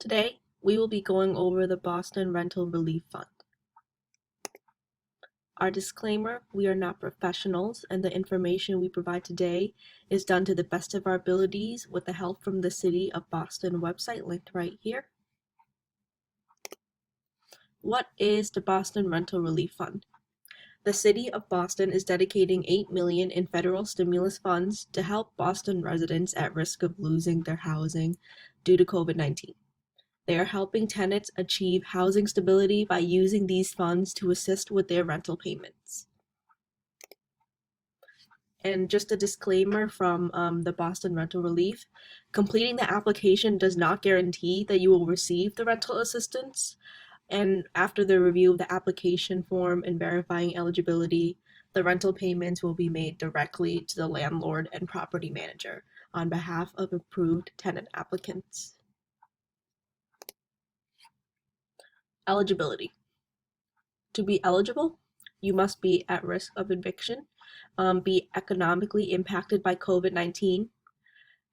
Today, we will be going over the Boston Rental Relief Fund. Our disclaimer, we are not professionals and the information we provide today is done to the best of our abilities with the help from the City of Boston website linked right here. What is the Boston Rental Relief Fund? The City of Boston is dedicating $8 million in federal stimulus funds to help Boston residents at risk of losing their housing due to COVID-19. They are helping tenants achieve housing stability by using these funds to assist with their rental payments. And just a disclaimer from the Boston Rental Relief, completing the application does not guarantee that you will receive the rental assistance. And after the review of the application form and verifying eligibility, the rental payments will be made directly to the landlord and property manager on behalf of approved tenant applicants. Eligibility. To be eligible, you must be at risk of eviction, be economically impacted by COVID-19,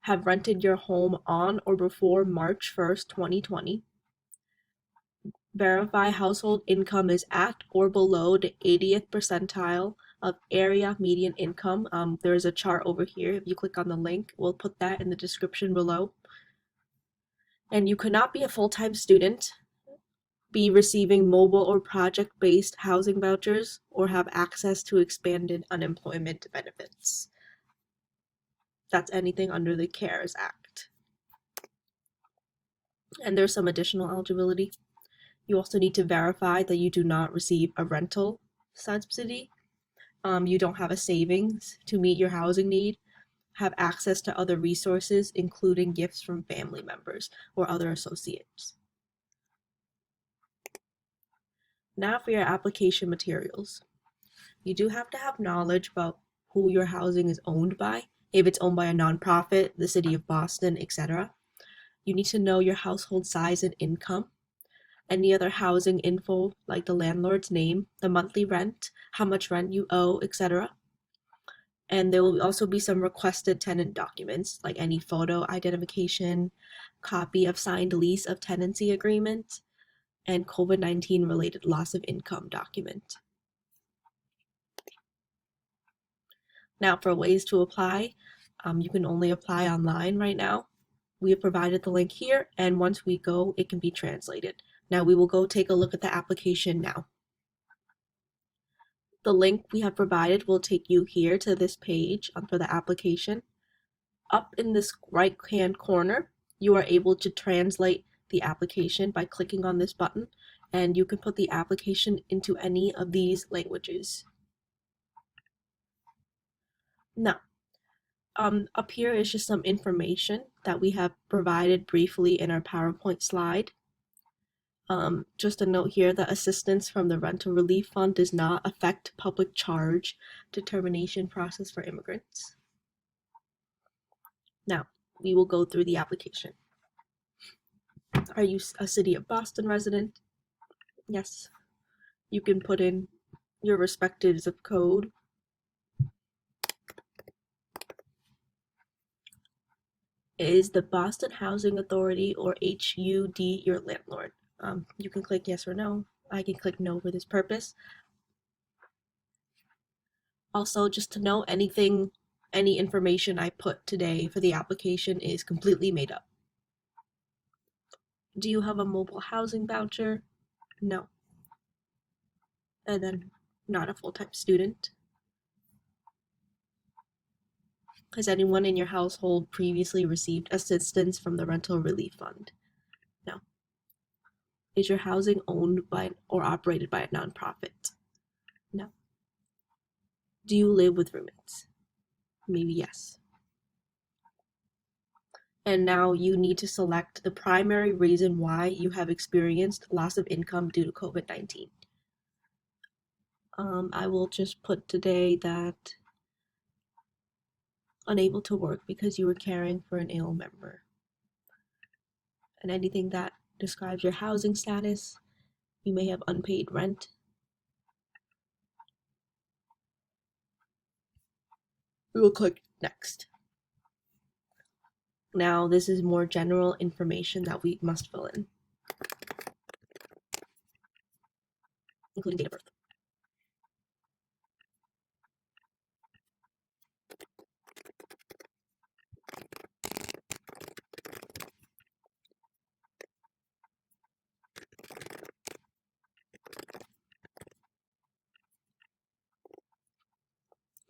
have rented your home on or before March 1st, 2020, verify household income is at or below the 80th percentile of area median income. There's a chart over here. If you click on the link, we'll put that in the description below. And you could not be a full-time student, be receiving mobile or project-based housing vouchers, or have access to expanded unemployment benefits. That's anything under the CARES Act. And there's some additional eligibility. You also need to verify that you do not receive a rental subsidy. You don't have a savings to meet your housing need, have access to other resources, including gifts from family members or other associates. Now for your application materials. You do have to have knowledge about who your housing is owned by, if it's owned by a nonprofit, the City of Boston, etc. You need to know your household size and income, any other housing info like the landlord's name, the monthly rent, how much rent you owe, etc. And there will also be some requested tenant documents like any photo identification, copy of signed lease of tenancy agreement, and COVID-19 related loss of income document. Now for ways to apply, you can only apply online right now. We have provided the link here, and once we go, it can be translated. Now we will go take a look at the application now. The link we have provided will take you here to this page for the application. Up in this right-hand corner, you are able to translate the application by clicking on this button, and you can put the application into any of these languages. Now, up here is just some information that we have provided briefly in our PowerPoint slide. Just a note here that assistance from the Rental Relief Fund does not affect public charge determination process for immigrants. Now, we will go through the application. Are you a City of Boston resident? Yes. You can put in your respective zip code. Is the Boston Housing Authority or HUD your landlord? You can click yes or no. I can click no for this purpose. Also, just to know, any information I put today for the application is completely made up. Do you have a mobile housing voucher? No. And then not a full-time student. Has anyone in your household previously received assistance from the Rental Relief Fund? No. Is your housing owned by or operated by a nonprofit? No. Do you live with roommates? Maybe yes. And now you need to select the primary reason why you have experienced loss of income due to COVID-19. I will just put today that unable to work because you were caring for an ill member. And anything that describes your housing status, you may have unpaid rent. We will click next. Now, this is more general information that we must fill in, including date of birth.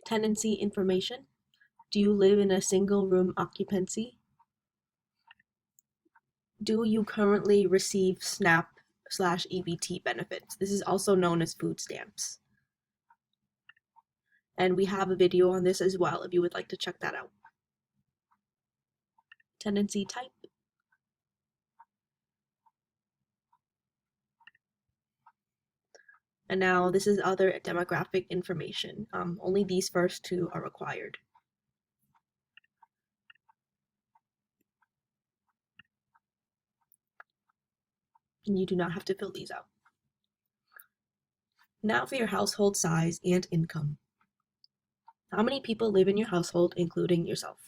Tenancy information. Do you live in a single room occupancy? Do you currently receive SNAP/EBT benefits? This is also known as food stamps. And we have a video on this as well if you would like to check that out. Tenancy type. And now this is other demographic information. Only these first two are required. And you do not have to fill these out. Now for your household size and income. How many people live in your household, including yourself?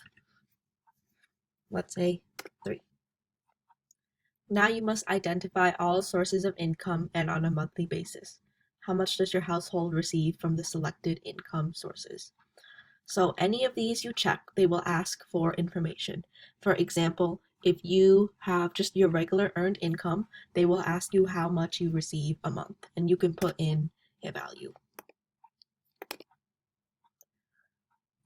Let's say 3. Now you must identify all sources of income and on a monthly basis. How much does your household receive from the selected income sources? So any of these you check, they will ask for information. For example, if you have just your regular earned income, they will ask you how much you receive a month, and you can put in a value.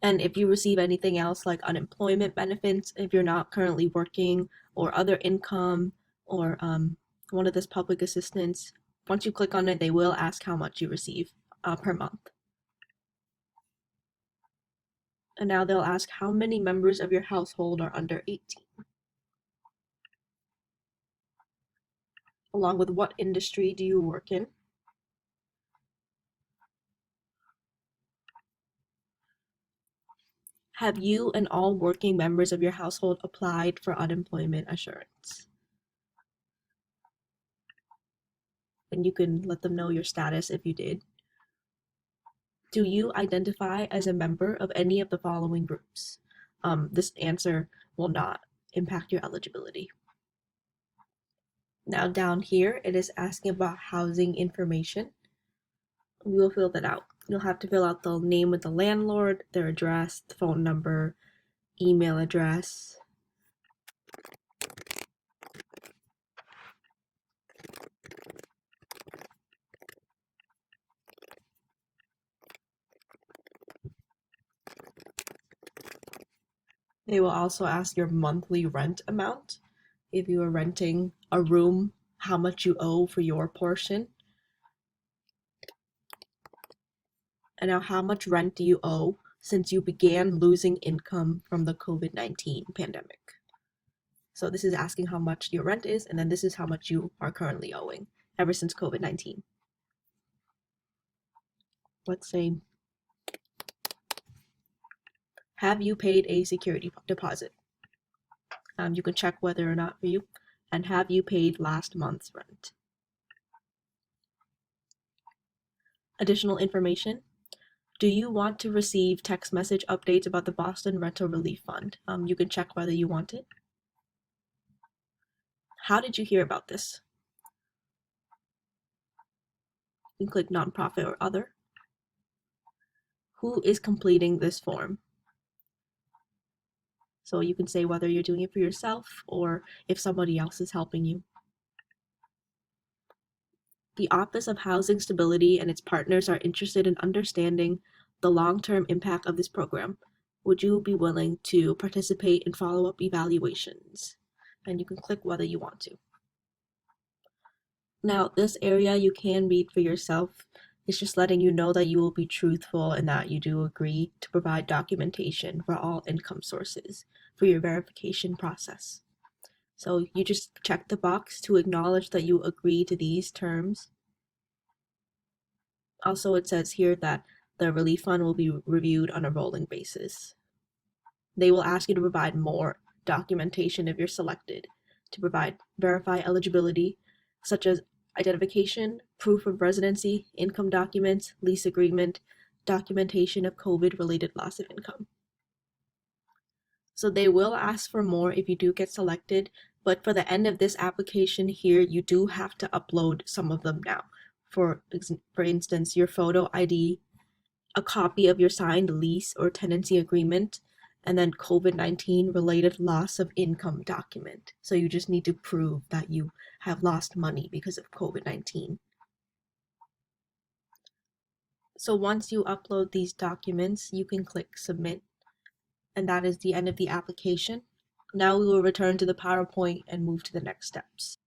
And if you receive anything else like unemployment benefits, if you're not currently working, or other income, or one of this public assistance, once you click on it, they will ask how much you receive per month. And now they'll ask how many members of your household are under 18. Along with what industry do you work in? Have you and all working members of your household applied for unemployment assurance? And you can let them know your status if you did. Do you identify as a member of any of the following groups? This answer will not impact your eligibility. Now down here, it is asking about housing information. We will fill that out. You'll have to fill out the name of the landlord, their address, the phone number, email address. They will also ask your monthly rent amount. If you are renting a room, how much you owe for your portion. And now how much rent do you owe since you began losing income from the COVID-19 pandemic? So this is asking how much your rent is, and then this is how much you are currently owing ever since COVID-19. Let's say, have you paid a security deposit? You can check whether or not for you. And have you paid last month's rent? Additional information. Do you want to receive text message updates about the Boston Rental Relief Fund? You can check whether you want it. How did you hear about this? You can click nonprofit or other. Who is completing this form? So you can say whether you're doing it for yourself or if somebody else is helping you. The Office of Housing Stability and its partners are interested in understanding the long-term impact of this program. Would you be willing to participate in follow-up evaluations? And you can click whether you want to. Now, this area you can read for yourself. It's just letting you know that you will be truthful and that you do agree to provide documentation for all income sources for your verification process. So you just check the box to acknowledge that you agree to these terms. Also, it says here that the relief fund will be reviewed on a rolling basis. They will ask you to provide more documentation if you're selected to verify eligibility, such as identification, proof of residency, income documents, lease agreement, documentation of COVID-related loss of income. So they will ask for more if you do get selected, but for the end of this application here, you do have to upload some of them now. For instance, your photo ID, a copy of your signed lease or tenancy agreement, and then COVID-19 related loss of income document. So you just need to prove that you have lost money because of COVID-19. So once you upload these documents, you can click submit, and that is the end of the application. Now we will return to the PowerPoint and move to the next steps.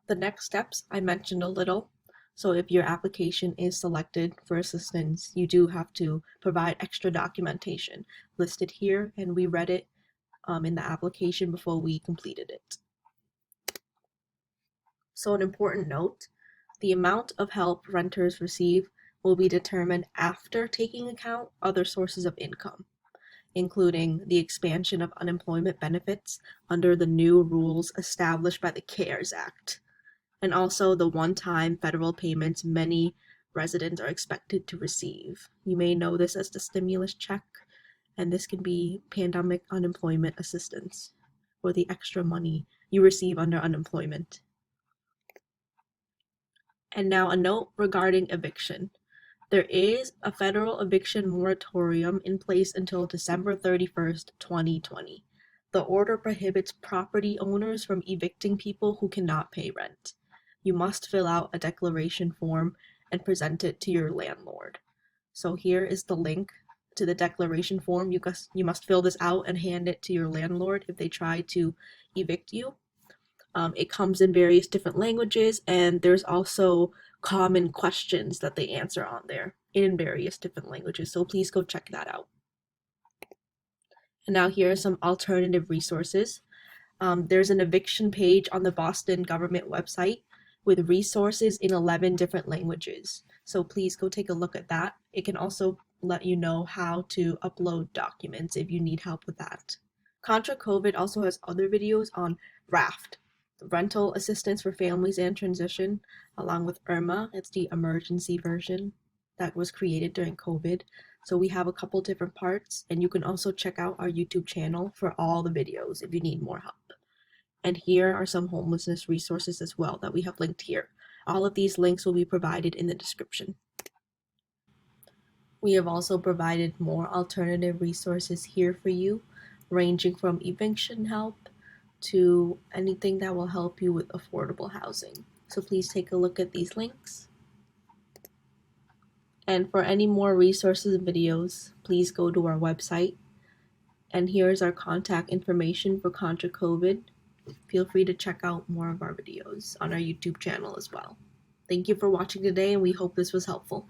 The next steps I mentioned a little. So if your application is selected for assistance, you do have to provide extra documentation listed here, and we read it in the application before we completed it. So an important note, the amount of help renters receive will be determined after taking account other sources of income, including the expansion of unemployment benefits under the new rules established by the CARES Act, and also the one-time federal payments many residents are expected to receive. You may know this as the stimulus check, and this can be pandemic unemployment assistance, or the extra money you receive under unemployment. And now a note regarding eviction. There is a federal eviction moratorium in place until December 31st, 2020. The order prohibits property owners from evicting people who cannot pay rent. You must fill out a declaration form and present it to your landlord. So here is the link to the declaration form. You must fill this out and hand it to your landlord if they try to evict you. It comes in various different languages, and there's also common questions that they answer on there in various different languages. So please go check that out. And now here are some alternative resources. There's an eviction page on the Boston government website with resources in 11 different languages. So please go take a look at that. It can also let you know how to upload documents if you need help with that. Contra COVID also has other videos on RAFT, rental assistance for families and transition, along with IRMA. It's the emergency version that was created during COVID. So we have a couple different parts, and you can also check out our YouTube channel for all the videos if you need more help. And here are some homelessness resources as well that we have linked here. All of these links will be provided in the description. We have also provided more alternative resources here for you, ranging from eviction help to anything that will help you with affordable housing. So please take a look at these links. And for any more resources and videos, please go to our website. And here's our contact information for Contra COVID. Feel free to check out more of our videos on our YouTube channel as well. Thank you for watching today, and we hope this was helpful.